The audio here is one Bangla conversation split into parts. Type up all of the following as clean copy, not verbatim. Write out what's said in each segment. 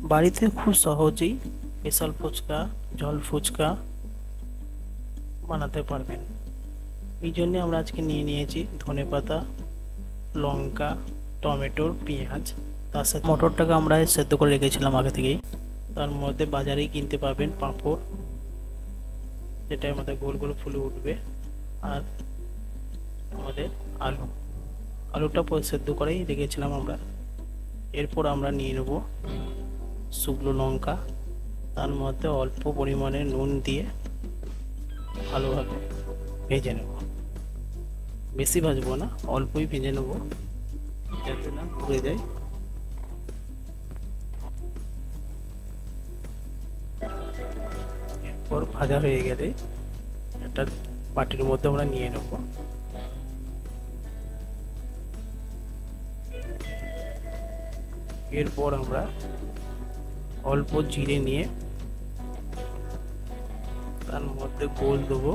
বাড়িতে খুব সহজেই স্পেশাল ফুচকা, জল ফুচকা বানাতে পারবেন। এই জন্য আমরা আজকে নিয়ে নিয়েছি ধনেপাতা, লঙ্কা, টমেটো, পেঁয়াজ। তার সাথে মটরটাকে আমরা সেদ্ধ করে রেখেছিলাম আগে থেকেই। তার মধ্যে বাজারেই কিনতে পাবেন পাঁপড়, যেটা আমাদের গোল গোল ফুলে উঠবে। আর আমাদের আলু, আলুটা সেদ্ধ করেই রেখেছিলাম আমরা। এরপর আমরা নিয়ে নেব শুকনো লঙ্কা, তার মধ্যে অল্প পরিমাণে নুন দিয়ে ভালোভাবে ভেজে নেব। বেশি ভাজবো না, অল্পই ভেজে নেব যাতে না পুড়ে যায়। এরপর ভাজা হয়ে গেলে একটা বাটির মধ্যে আমরা নিয়ে নেব। এরপর আমরা অল্প জিরে নিয়ে তার মধ্যে গোল দেবো,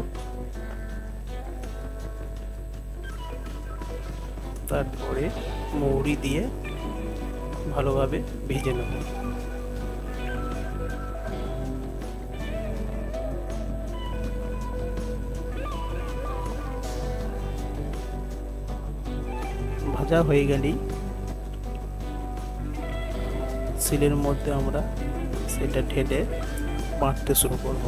তারপরে মৌরি দিয়ে ভালোভাবে ভেজে নেব। ভাজা হয়ে গেলেই শিলের মধ্যে আমরা সেটা ঢেলে বাটতে শুরু করব।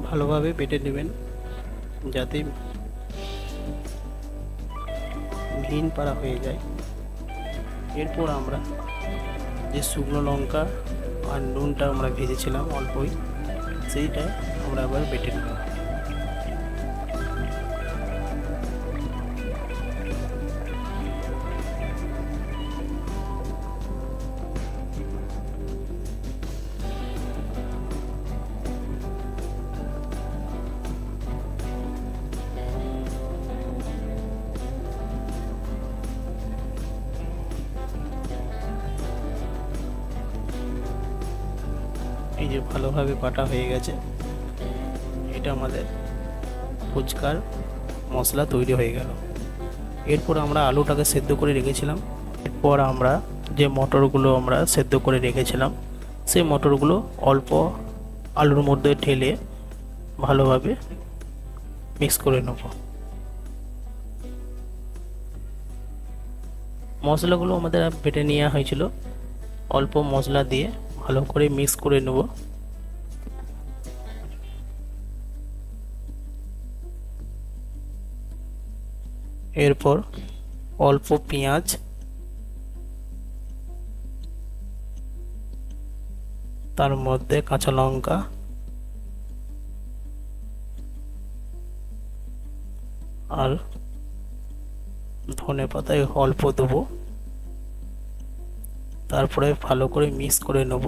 ভালোভাবে বেটে নেবেন যাতে মিহিন পাড়া হয়ে যায়। এরপর আমরা যে শুকনো লঙ্কা আর নুনটা আমরা ভেজেছিলাম অল্পই, সেইটা আমরা আবার বেটে নেব। এই যে ভালোভাবে বাটা হয়ে গেছে, এটা আমাদের ফুচকার মশলা তৈরি হয়ে গেল। এরপর আমরা আলুটাকে সেদ্ধ করে রেখেছিলাম। এরপর আমরা যে মটরগুলো আমরা সেদ্ধ করে রেখেছিলাম, সেই মটরগুলো অল্প আলুর মধ্যে ঢেলে ভালোভাবে মিক্স করে নেব। মশলাগুলো আমাদের বেটে নেওয়া হয়েছিল, অল্প মশলা দিয়ে ভালো করে মিক্স করে নেব। এরপর অল্প পেঁয়াজ, তার মধ্যে কাঁচা লঙ্কা আর ধনেপাতায় অল্প দেবো, তারপরে ভালো করে মিক্স করে নেব।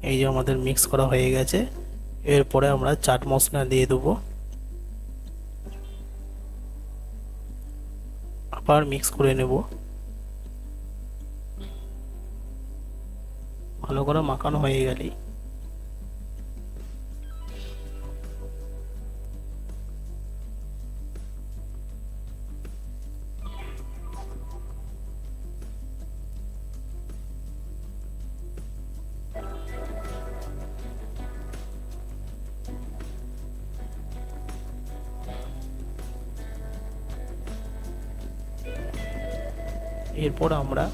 এই যে আমাদের মিক্স করা হয়ে গেছে। এরপরে আমরা চাট মশলা দিয়ে দেবো, আবার মিক্স করে নেব। ভালো করে মাখানো হয়ে গেলেই এরপর আমরা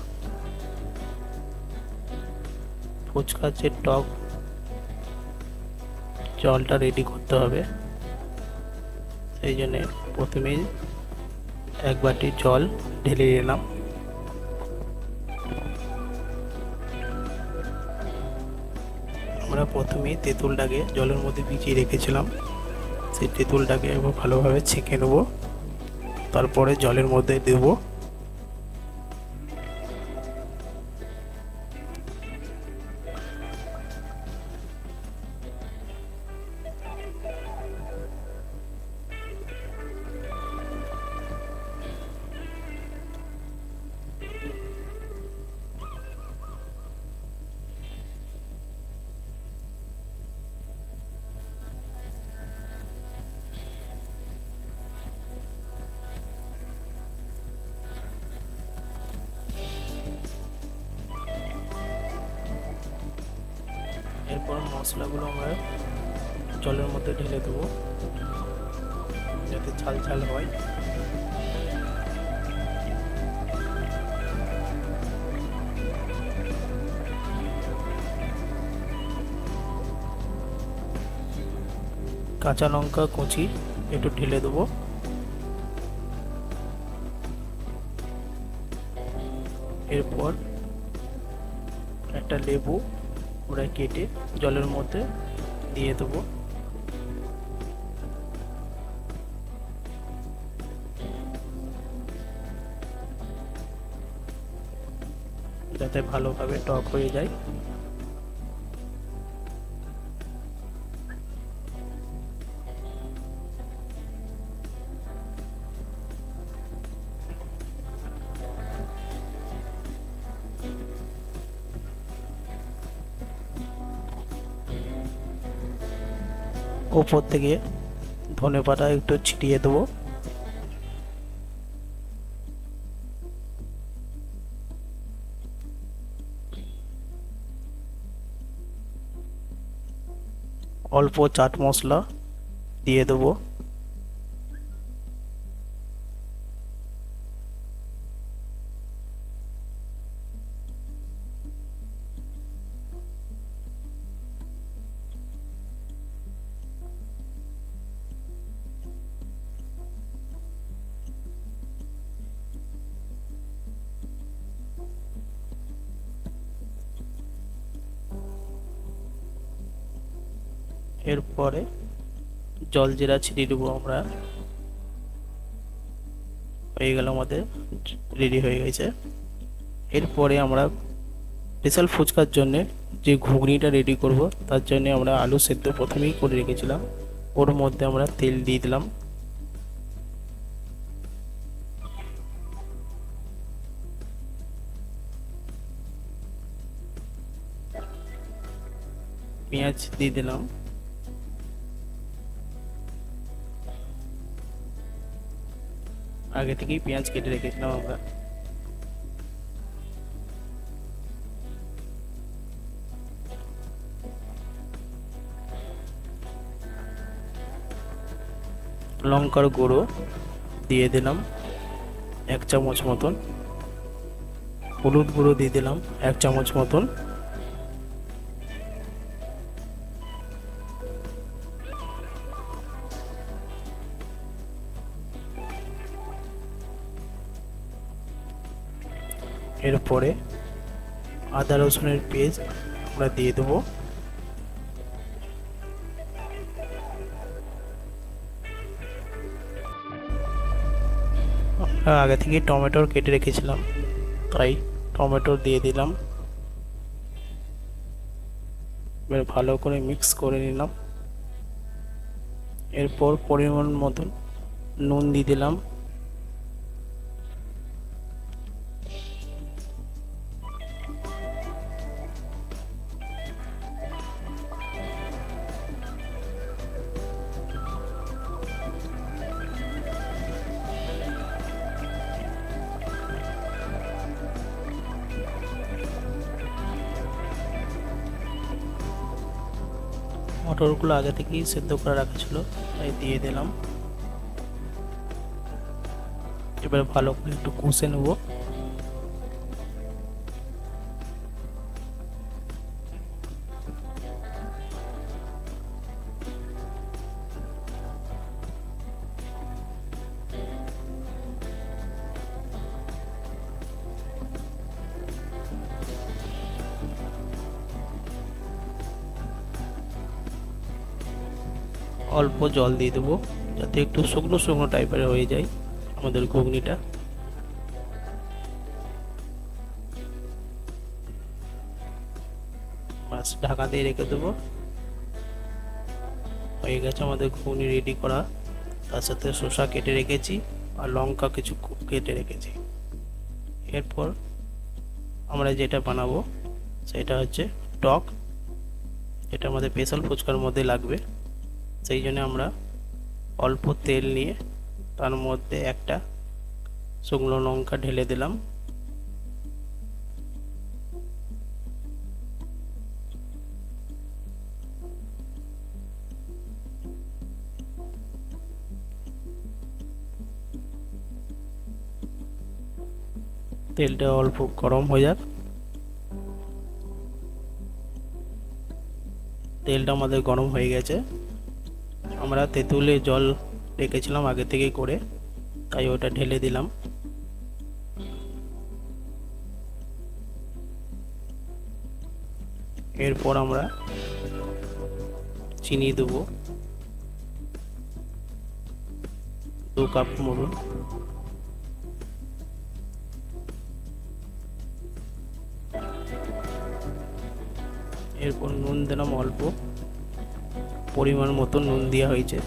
ফুচকার যে টক জলটা রেডি করতে হবে, সেই জন্যে প্রথমেই এক বাটি জল ঢেলে নিলাম। আমরা প্রথমেই তেঁতুলটাকে জলের মধ্যে ভিজিয়ে রেখেছিলাম, সেই তেঁতুলটাকে এবার ভালোভাবে ছেঁকে নেব, তারপরে জলের মধ্যে দেব। মশলাগুলো আমরা জলের মধ্যে ঢেলে দেবো যাতে ঝাল ঝাল হয়। কাঁচা লঙ্কা কুচি একটু ঢেলে দেবো। এরপর একটা লেবু ওরা কেটে জলের মধ্যে দিয়ে দেবো। যাতে ভালোভাবে টক হয়ে যায়। ওপর থেকে ধনেপাতা একটু ছিটিয়ে দেবো। অল্প চাট মশলা দিয়ে দেবো। এরপরে জল জিরা ছিটিয়ে দেবো আমরা। হয়ে গেল, আমাদের রেডি হয়ে গেছে। এরপরে আমরা স্পেশাল ফুচকার জন্যে যে ঘুগনিটা রেডি করব তার জন্য আমরা আলু সেদ্ধ প্রথমেই করে রেখেছিলাম, ওর মধ্যে আমরা তেল দিয়ে দিলাম। পেঁয়াজ দিয়ে দিলাম। আগে থেকেই পেঁয়াজ কেটে রেখেছিলাম আমরা। লঙ্কার গুঁড়ো দিয়ে দিলাম 1 চামচ মতন। হলুদ গুঁড়ো দিয়ে দিলাম 1 চামচ মতন। এরপরে আদা রসুনের পেস্ট আমরা দিয়ে দেবো। আগে থেকে টমেটো কেটে রেখেছিলাম, তাই টমেটো দিয়ে দিলাম। এবার ভালো করে মিক্স করে নিলাম। এরপর পরিমাণ মতন নুন দিয়ে দিলাম। মটরগুলো আগে থেকেই সেদ্ধ করে রাখা ছিল, তাই দিয়ে দিলাম। এবার ভালো করে একটু কষে নেব। অল্প জল দিয়ে দেবো যাতে একটু শুকনো শুকনো টাইপের হয়ে যায় আমাদের ঘুগনিটা। বাস ঢাকা দিয়ে রেখে দেবো। হয়ে গেছে আমাদের ঘুগনি রেডি করা। তার সাথে শসা কেটে রেখেছি আর লঙ্কা কিছু কেটে রেখেছি। এরপর আমরা যেটা বানাবো সেটা হচ্ছে টক, এটা আমাদের স্পেশাল ফুচকার মধ্যে লাগবে। সেই জন্য আমরা অল্প তেল নিয়ে তার মধ্যে একটা শুকনো লঙ্কা ঢেলে দিলাম। তেলটা অল্প গরম হয়ে যাক। তেলটা আমাদের গরম হয়ে গেছে। আমরা তেঁতুলে জল রেখেছিলাম আগে থেকে করে, তাই ওটা ঢেলে দিলাম। এরপর আমরা চিনি দেবো 2 কাপ মতন। এরপর নুন দিলাম অল্প, পরিমাণ মতো নুন দেওয়া হয়েছে।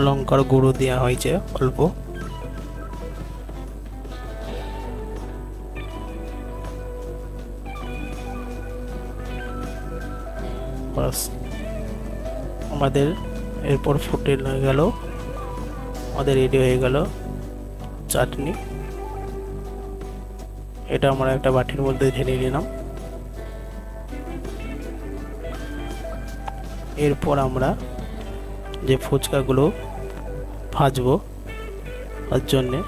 লঙ্কার গুঁড়ো দেওয়া হয়েছে অল্প। বাস আমাদের এরপর ফুটে গেল, আমাদের রেডি হয়ে গেল চাটনি। এটা আমরা একটা বাটির মধ্যে ঢেলে নিলাম। এরপর আমরা যে ফুচকাগুলো ভাজবো তার জন্যে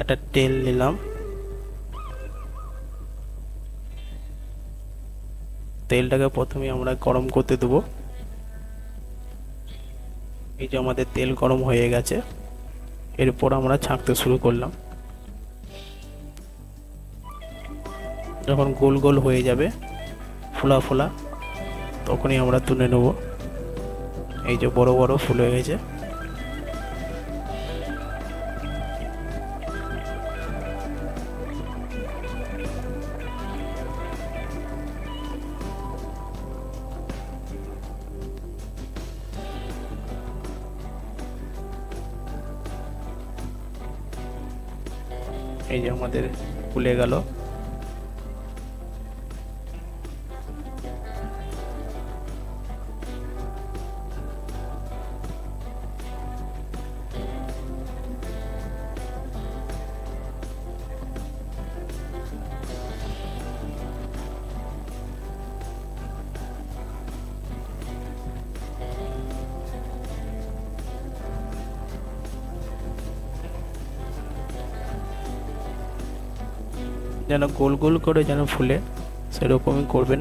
একটা তেল নিলাম। তেলটাকে প্রথমে আমরা গরম করতে দেবো। এই যে আমাদের তেল গরম হয়ে গেছে। এরপর আমরা ছাঁকতে শুরু করলাম। যখন গোল গোল হয়ে যাবে ফোলা ফোলা, তখনই আমরা তুলে নেব। এই যে বড় বড় ফুল হয়ে গেছে। এই যে আমাদের ফুলে গেল। যেন গোল গোল করে যেন ফুলে, সেরকমই করবেন।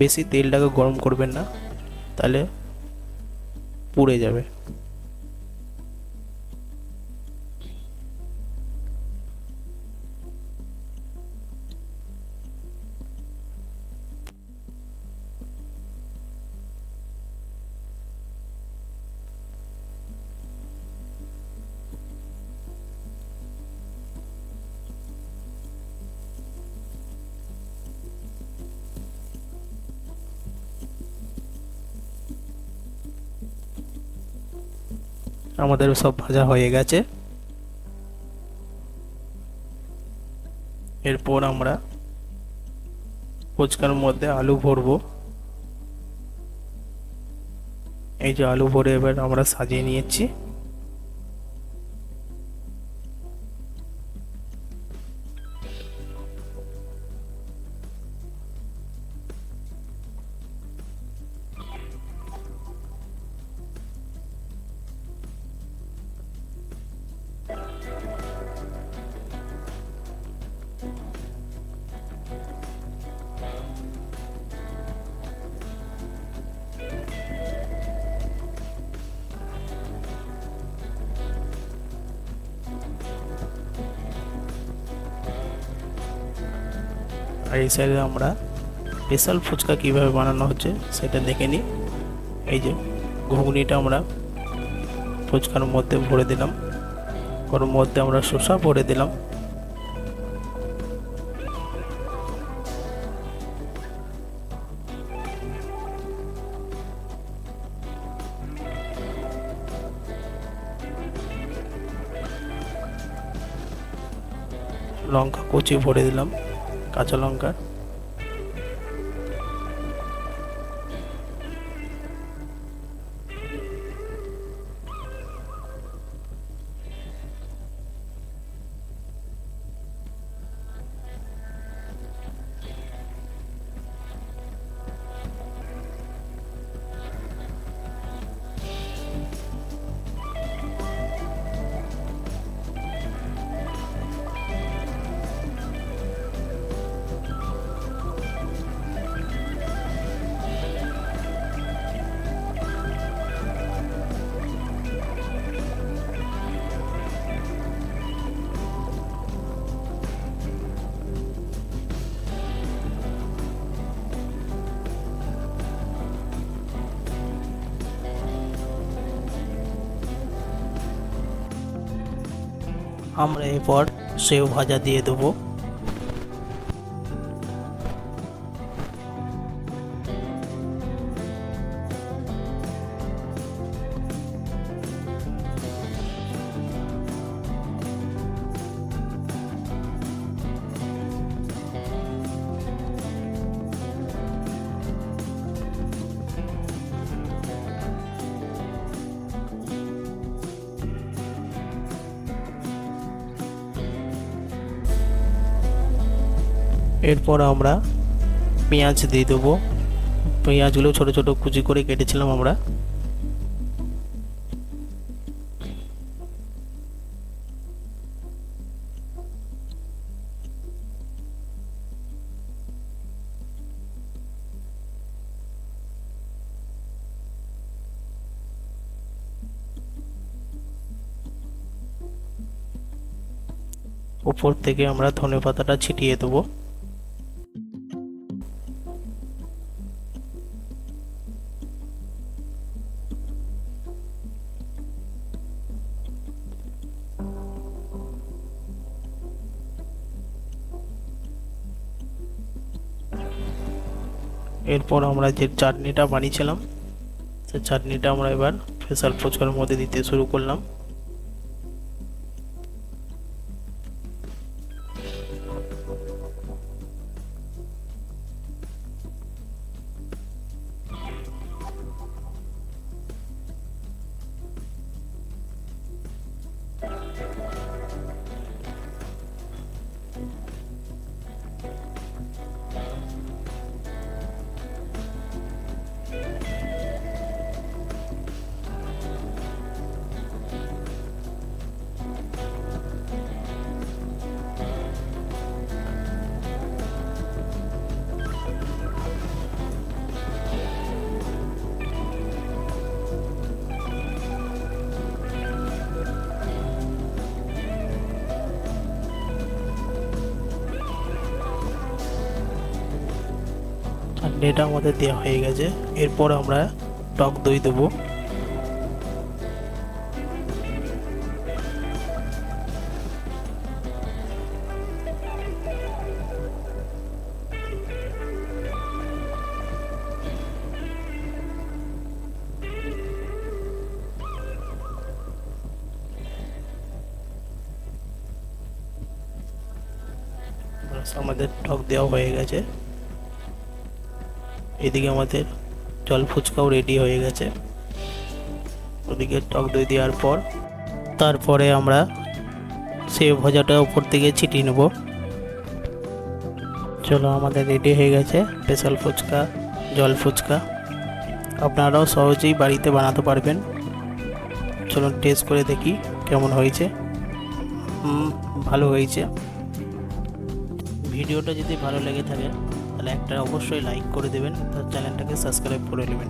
বেশি তেলটাকে গরম করবেন না, তাহলে পুড়ে যাবে। আমাদের সব ভাজা হয়ে গেছে। এরপর আমরা ফুচকার মধ্যে আলু ভরবো। এই যে আলু ভরে এবার আমরা সাজিয়ে নিয়েছি। আর এই সাইডে আমরা স্পেশাল ফুচকা কীভাবে বানানো হচ্ছে সেটা দেখে নিই। এই যে ঘুগনিটা আমরা ফুচকার মধ্যে ভরে দিলাম, ওর মধ্যে আমরা শসা ভরে দিলাম। লঙ্কা কুচি ভরে দিলাম, কাঁচা লঙ্কা। আমরা এরপর সেও ভাজা দিয়ে দেবো। এরপর আমরা পেঁয়াজ দিয়ে দেবো। পেঁয়াজগুলো ছোট ছোট কুচি করে কেটেছিলাম আমরা। উপর থেকে আমরা ধনেপাতাটা ছিটিয়ে দেবো। এরপর আমরা যে চাটনিটা বানিয়েছিলাম সেই চাটনিটা আমরা এবার স্পেশাল ফুচকার মধ্যে দিতে শুরু করলাম। চাটনিটা আমাদের দেওয়া হয়ে গেছে। এরপর আমরা টক দই দেবো। আমাদের টক দেওয়া হয়ে গেছে। এদিকে আমাদের জল ফুচকাও রেডি হয়ে গেছে। ওদিকে টক দই দেওয়ার পর তারপরে আমরা সেও ভাজাটা উপর থেকে ছিটিয়ে নেব। চলো, আমাদের রেডি হয়ে গেছে স্পেশাল ফুচকা, জল ফুচকা। আপনারাও সহজেই বাড়িতে বানাতে পারবেন। চলুন টেস্ট করে দেখি কেমন হয়েছে। ভালো হয়েছে। ভিডিওটা যদি ভালো লেগে থাকে তাহলে একটা অবশ্যই লাইক করে দেবেন, তার চ্যানেলটাকে সাবস্ক্রাইব করে নেবেন।